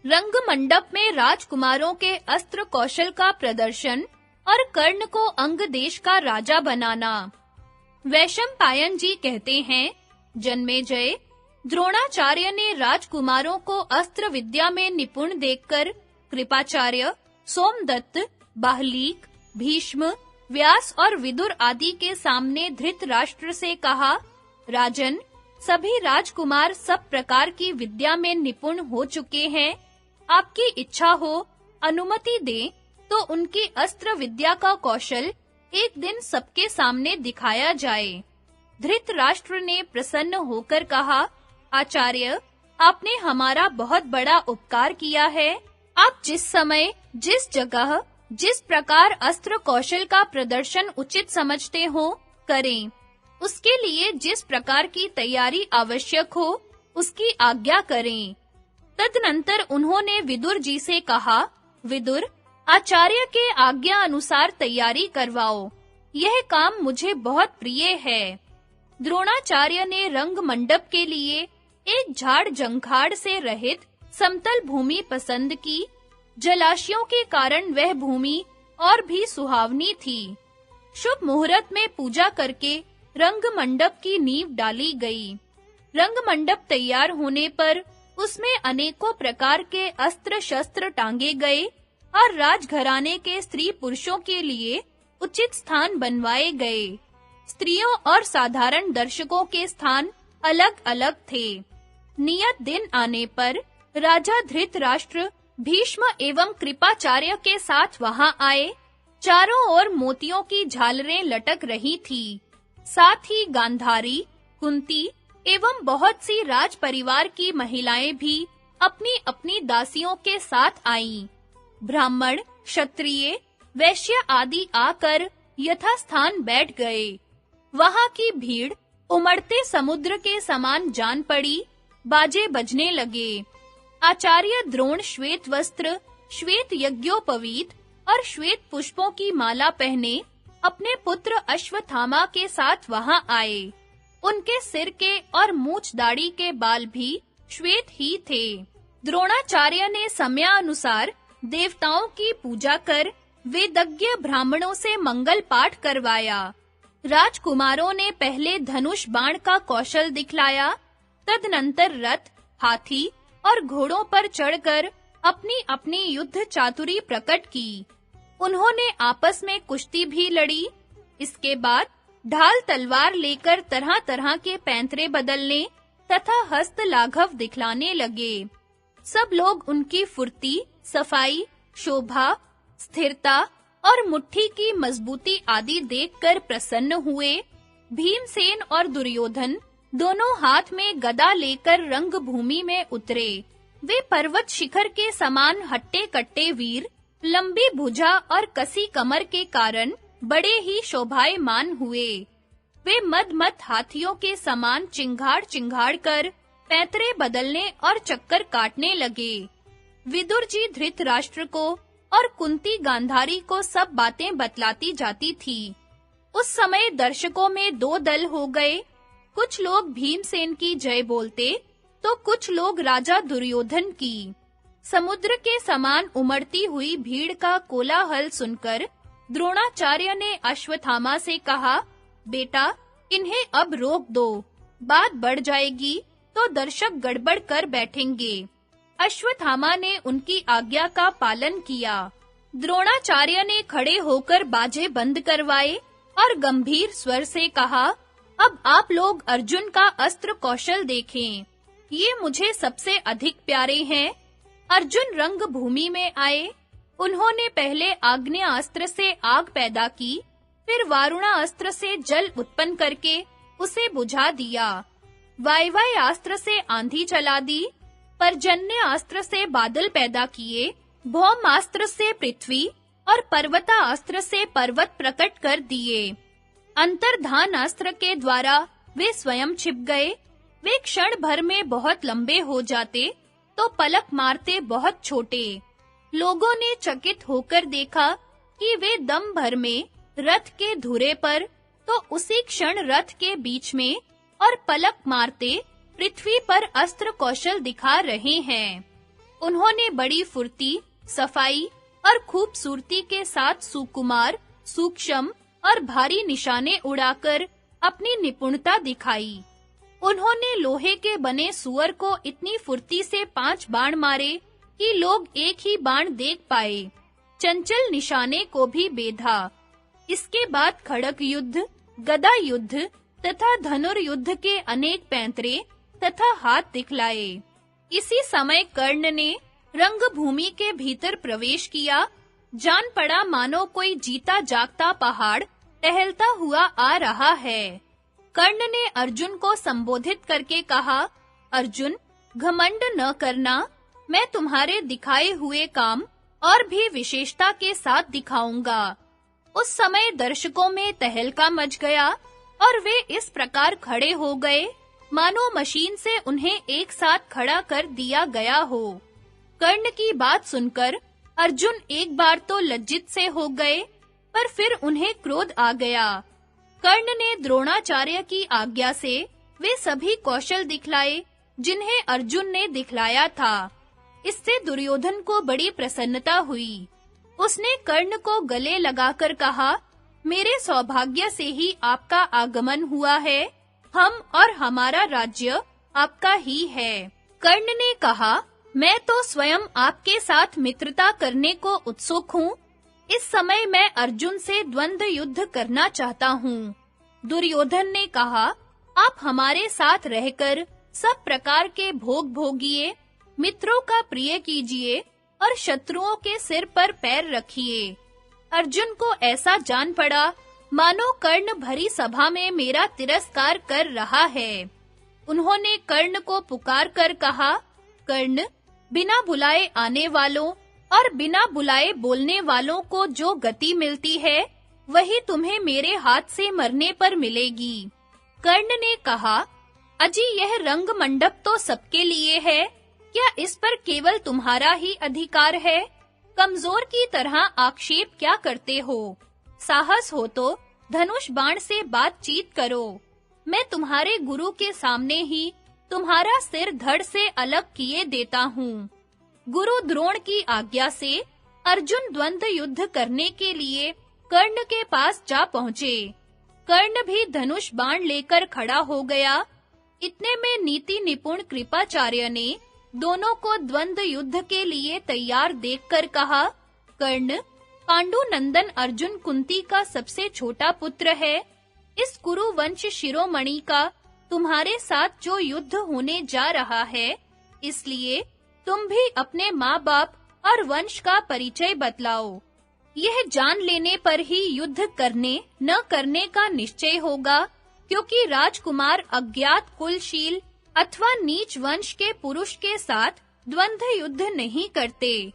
रंग मंडप में राजकुमारों के अस्त्र कौशल का प्रदर्शन और कर्ण को अंग देश का राजा बनाना। वैशंपायन जी कहते हैं, जन्मेजय, द्रोणाचार्य ने राजकुमारों को अस्त्र विद्या में निपुण देखकर कृपाचार्य, सोमदत्त, बाहलीक, भीष्म, व्यास और विदुर आदि के सामने धृतराष्ट्र से कहा, राजन, सभी राजकुमार सब प्रकार की विद्या में निपुण हो चुके हैं। आपकी इच्छा हो, अनुमति दें तो उनकी अस्त्र विद्या का कौशल एक दिन सबके सामने दिखाया जाए। धृतराष्ट्र ने प्रसन्न होकर कहा, आचार्य, आपने हमारा बहुत बड़ा उपकार किया है। आप जिस समय, जिस जगह, जिस प्रकार अस्त्र कौशल का प्रदर्शन उचित समझते हो, करें। उसके लिए जिस प्रकार की तैयारी आवश्यक हो, उसकी आज्ञा करें। तदनंतर उन्होंने विदुर जी से कहा, विदुर, आचार्य के आज्ञा अनुसार तैयारी करवाओ। यह काम मुझे बहुत प्रिय है। द्रोणाचार्य ने रंग मंडप के लिए एक झाड़ जंखाड़ से रहित समतल भूमि पसंद की। जलाशयों के कारण वह भूमि और भी सुहावनी थी। शुभ मुहूर्त में पूजा करके रंग मंडप की नींव डाली गई। रंग मंडप तैयार होने पर उसमें अनेकों प्रकार के अस्त्र शस्त्र टांगे गए और राजघराने के स्त्री पुरुषों के लिए उचित स्थान बनवाए गए। स्त्रियों और साधारण दर्शकों के स्थान अलग-अलग थे। नियत दिन आने पर राजा धृतराष्ट्र भीष्म एवं कृपाचार्य के साथ वहां आए। चारों ओर मोतियों की झालरें लटक रही थी। साथ ही गांधारी, कुंती एवं बहुत सी राज परिवार की महिलाएं भी अपनी-अपनी दासियों के साथ आईं। ब्राह्मण, क्षत्रिय, वैश्य आदि आकर यथास्थान बैठ गए। वहां की भीड़ उमड़ते समुद्र के समान जान पड़ी। बाजे बजने लगे। आचार्य द्रोण श्वेत वस्त्र, श्वेत यज्ञोपवीत और श्वेत पुष्पों की माला पहने अपने पुत्र अश्वत्थामा के साथ वहां आए। उनके सिर के और मूछ दाढ़ी के बाल भी श्वेत ही थे। द्रोणाचार्य ने समयानुसार देवताओं की पूजा कर वेदज्ञ ब्राह्मणों से मंगल पाठ करवाया। राजकुमारों ने पहले धनुष बाण का कौशल दिखलाया, तदनंतर रथ, हाथी और घोड़ों पर चढ़कर अपनी-अपनी युद्ध चातुरी प्रकट की। उन्होंने आपस में कुश्ती भी लड़ी। इसके बाद ढाल तलवार लेकर तरह-तरह के पैंतरे बदलने तथा हस्त लाघव दिखलाने लगे। सब लोग उनकी फुर्ती, सफाई, शोभा, स्थिरता और मुट्ठी की मजबूती आदि देखकर प्रसन्न हुए। भीमसेन और दुर्योधन दोनों हाथ में गदा लेकर रंगभूमि में उतरे। वे पर्वत शिखर के समान हट्टे-कट्टे वीर, लंबी भुजा और कसी कमर के कारण बड़े ही शोभायमान हुए। वे मद-मद हाथियों के समान चिंगाड़-चिंगाड़ कर पैंतरे बदलने और चक्कर काटने लगे। विदुर जी धृतराष्ट्र को और कुंती गांधारी को सब बातें बतलाती जाती थी। उस समय दर्शकों में दो दल हो गए। कुछ लोग भीमसेन की जय बोलते, तो कुछ लोग राजा दुर्योधन की। समुद्र के समान उमड़ती हुई भीड़ का कोलाहल सुनकर द्रोणाचार्य ने अश्वत्थामा से कहा, बेटा, इन्हें अब रोक दो। बात बढ़ जाएगी तो दर्शक गड़बड़ कर बैठेंगे। अश्वत्थामा ने उनकी आज्ञा का पालन किया। द्रोणाचार्य ने खड़े होकर बाजे बंद करवाए और गंभीर स्वर से कहा, अब आप लोग अर्जुन का अस्त्र कौशल देखें। ये मुझे सबसे अधिक प्यारे हैं। अर्जुन रंग भूमि में आए। उन्होंने पहले आग्नेयास्त्र से आग पैदा की, फिर वारुणास्त्र से जल उत्पन्न करके उसे बुझा दिया। वायव्यास्त्र से आंधी चला दी, पर्जन्यास्त्र से बादल पैदा किए, भौमास्त्र से पृथ्वी और पर्वतास्त्र से पर्वत प्रकट कर दिए। अंतर्धानास्त्र के द्वारा वे स्वयं छिप गए। वे क्षण भर में बहुत लंबे हो जाते, तो पलक मारते बहुत छोटे। लोगों ने चकित होकर देखा कि वे दम भर में रथ के धुरे पर, तो उसी क्षण रथ के बीच में और पलक मारते पृथ्वी पर अस्त्र कौशल दिखा रहे हैं। उन्होंने बड़ी फुर्ती, सफाई और खूबसूरती के साथ सुकुमार, सूक्ष्म और भारी निशाने उड़ाकर अपनी निपुणता दिखाई। उन्होंने लोहे के बने सुअर को इतनी फुर्ती से 5 बाण मारे कि लोग एक ही बाण देख पाए। चंचल निशाने को भी बेधा। इसके बाद खड़ग युद्ध, गदा युद्ध तथा धनुर्युद्ध के अनेक पैंतरे तथा हाथ दिखलाए। इसी समय कर्ण ने रंगभूमि के भीतर प्रवेश किया। जान पड़ा मानो कोई जीता जागता पहाड़ टहलता हुआ आ रहा है। कर्ण ने अर्जुन को संबोधित करके कहा, अर्जुन, घमंड न करना, मैं तुम्हारे दिखाए हुए काम और भी विशेषता के साथ दिखाऊंगा। उस समय दर्शकों में तहलका मच गया और वे इस प्रकार खड़े हो गए मानो मशीन से उन्हें एक साथ खड़ा कर दिया गया हो। कर्ण की बात सुनकर अर्जुन एक बार तो लज्जित से हो गए, पर फिर उन्हें क्रोध आ गया। कर्ण ने द्रोणाचार्य की आज्ञा से वे सभी कौशल दिखलाए जिन्हें अर्जुन ने दिखलाया था। इससे दुर्योधन को बड़ी प्रसन्नता हुई। उसने कर्ण को गले लगाकर कहा, मेरे सौभाग्य से ही आपका आगमन हुआ है। हम और हमारा राज्य आपका ही है। कर्ण ने कहा, मैं तो स्वयं आपके साथ मित्रता करने को उत्सुक हूँ। इस समय मैं अर्जुन से द्वंद्व युद्ध करना चाहता हूँ। दुर्योधन ने कहा, आप हमारे साथ रहकर सब प्रकार के भोग भोगिए, मित्रों का प्रिय कीजिए और शत्रुओं के सिर पर पैर रखिए। अर्जुन को ऐसा जान पड़ा मानो कर्ण भरी सभा में मेरा तिरस्कार कर रहा है। उन्होंने कर्ण को पुकार कर कहा, कर्ण, बिना बुलाए आने वालों और बिना बुलाए बोलने वालों को जो गति मिलती है, वही तुम्हें मेरे हाथ से मरने पर मिलेगी। कर्ण ने कहा, अजी, यह रंग मंडप तो सबके लिए है, क्या इस पर केवल तुम्हारा ही अधिकार है? कमजोर की तरह आक्षेप क्या करते हो? साहस हो तो धनुष बाण से बातचीत करो। मैं तुम्हारे गुरु के सामने ही तुम्हारा सिर धड़ से अलग किए देता हूँ। गुरु द्रोण की आज्ञा से अर्जुन द्वंद्व युद्ध करने के लिए कर्ण के पास जा पहुँचे। कर्ण भी धनुष बाण लेकर खड़ा हो गया। इतने में नीति निपुण कृपाचार्य ने दोनों को द्वंद्व युद्ध के लिए तैयार देखकर कहा, कर्ण, पांडु नंदन अर्जुन कुंती का सबसे छोटा पुत्र है। इस कुरु वंश शिरोमणि का तुम्हारे साथ जो युद्ध होने जा रहा है, इसलिए तुम भी अपने माँ-बाप और वंश का परिचय बतलाओ। यह जान लेने पर ही युद्ध करने न करने का निश्चय होगा, क्योंकि राजकुमार अज्ञात कुलशील अथवा नीच वंश के पुरुष के साथ द्वंद्व युद्ध नहीं करते।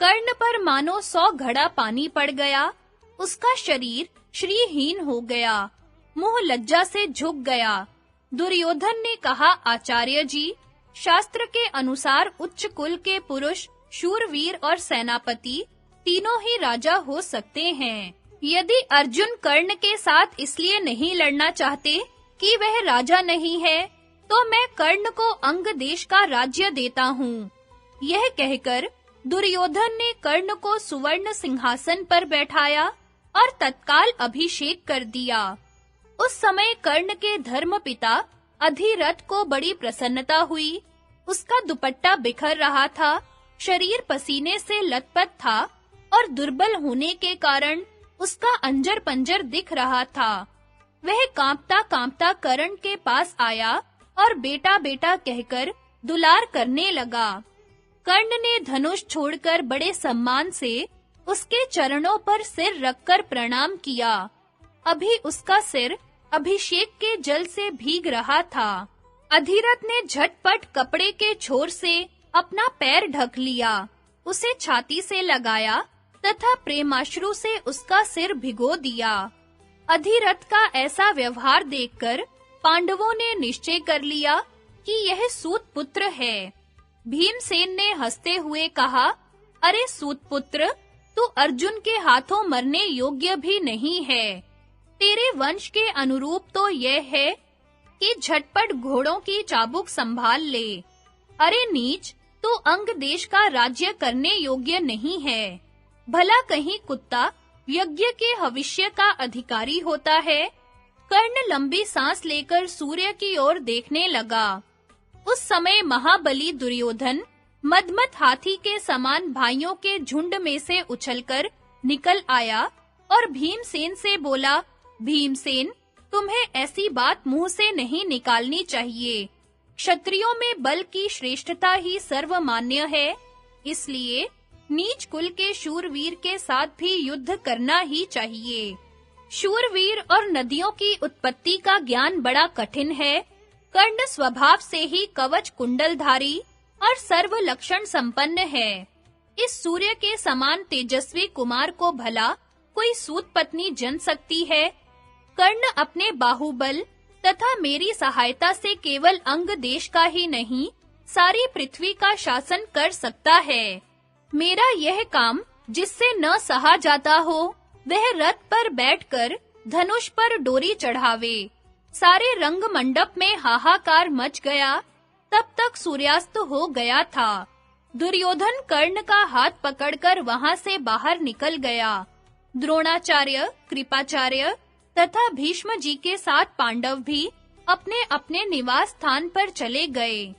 कर्ण पर मानो 100 घड़ा पानी पड़ गया। उसका शरीर श्रीहीन हो गया, मुंह लज्जा से झुक गया। दुर्योधन ने कहा, आचार्य जी, शास्त्र के अनुसार उच्च कुल के पुरुष, शूरवीर और सेनापति तीनों ही राजा हो सकते हैं। यदि अर्जुन कर्ण के साथ इसलिए नहीं लड़ना चाहते कि वह राजा नहीं है, तो मैं कर्ण को अंग देश का राज्य देता हूँ। यह कहकर दुर्योधन ने कर्ण को सुवर्ण सिंहासन पर बैठाया और तत्काल अभिषेक कर दिया। उस समय कर्ण के धर्मपिता अधिरथ को बड़ी प्रसन्नता हुई। उसका दुपट्टा बिखर रहा था, शरीर पसीने से लथपथ था और दुर्बल होने के कारण उसका अंजर-पंजर दिख रहा था। वह कांपता-कांपता कर्ण के पास आया और बेटा-बेटा कहकर दुलार करने लगा। कर्ण ने धनुष छोड़कर बड़े सम्मान से उसके चरणों पर सिर रखकर प्रणाम किया। अभी उसका सिर अभिषेक के जल से भीग रहा था। अधिरथ ने झटपट कपड़े के छोर से अपना पैर ढक लिया, उसे छाती से लगाया तथा प्रेमाश्रु से उसका सिर भिगो दिया। अधिरथ का ऐसा व्यवहार देखकर पांडवों ने निश्चय कर लिया कि यह सूत पुत्र है। भीमसेन ने हंसते हुए कहा, अरे सूत पुत्र, तू अर्जुन के हाथों मरने योग्य भी नहीं है। तेरे वंश के अनुरूप तो यह है कि झटपट घोड़ों की चाबुक संभाल ले। अरे नीच, तो अंग देश का राज्य करने योग्य नहीं है। भला कहीं कुत्ता यज्ञ के हविष्य का अधिकारी होता है। कर्ण लंबी सांस लेकर सूर्य की ओर देखने लगा। उस समय महाबली दुर्योधन मदमत हाथी के समान भाइयों के झुंड में से उछलकर निकल आया और भीमसेन से बोला, भीमसेन, तुम्हें ऐसी बात मुंह से नहीं निकालनी चाहिए। क्षत्रियों में बल की श्रेष्ठता ही सर्वमान्य है, इसलिए नीच कुल के शूरवीर के साथ भी युद्ध करना ही चाहिए। शूरवीर और नदियों की उत्पत्ति का ज्ञान बड़ा कठिन है। कर्ण स्वभाव से ही कवच कुंडलधारी और सर्व लक्षण संपन्न है। इस सूर्य के समान तेजस्वी कुमार को भला कोई सूत पत्नी जन सकती है? कर्ण अपने बाहुबल तथा मेरी सहायता से केवल अंग देश का ही नहीं, सारी पृथ्वी का शासन कर सकता है। मेरा यह काम जिससे न सहा जाता हो, वह रथ पर बैठकर धनुष पर डोरी चढ़ावे। सारे रंग मंडप में हाहाकार मच गया। तब तक सूर्यास्त हो गया था। दुर्योधन कर्ण का हाथ पकड़कर वहां से बाहर निकल गया। द्रोणाचार्य, कृपाचार्य तथा भीष्म जी के साथ पांडव भी अपने-अपने निवास स्थान पर चले गए।